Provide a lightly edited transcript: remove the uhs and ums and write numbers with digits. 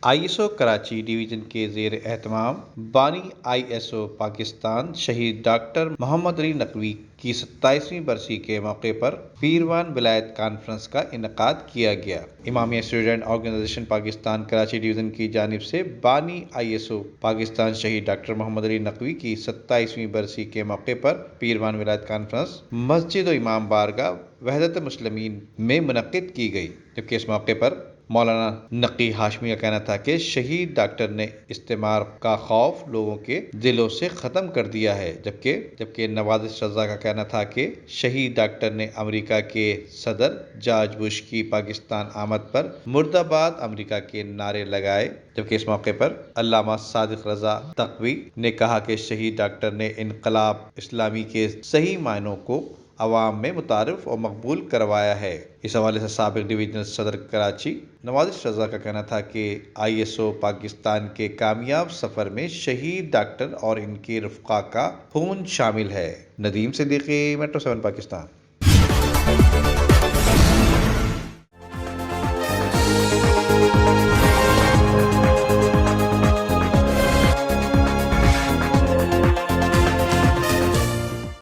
ISO Karachi division کے زیر اہتمام بانی ISO پاکستان شہید ڈاکٹر محمد علی نقوی کی 27ویں برسی کے موقع پر پیروان ولایت کانفرنس کا انعقاد کیا گیا۔ Imamia student organization Pakistan Karachi division کی جانب سے بانی ISO پاکستان شہید ڈاکٹر محمد علی نقوی کی 27ویں برسی کے موقع پر پیروان ولایت کانفرنس مسجد و امام بارگاہ وحدت مسلمین میں منعقد کی گئی، جبکہ اس موقع پر مولانا نقی ہاشمی کا کہنا تھا کہ شہید ڈاکٹر نے استعمار کا خوف لوگوں کے دلوں سے ختم کر دیا ہے، جبکہ نواز رضا کا کہنا تھا کہ شہید ڈاکٹر نے امریکہ کے صدر جارج بش کی پاکستان آمد پر مرد آباد امریکہ کے نعرے لگائے، جبکہ اس موقع پر علامہ صادق رضا تقوی نے کہا کہ شہید ڈاکٹر نے انقلاب اسلامی کے صحیح معنوں کو عوام میں متعارف اور مقبول کروایا ہے۔ اس حوالے سے سابق ڈویژنل صدر کراچی نواز رضا کا کہنا تھا کہ ISO پاکستان کے کامیاب سفر میں شہید ڈاکٹر اور ان کے رفقا کا خون شامل ہے۔ ندیم صدیقی، میٹرو 7 پاکستان۔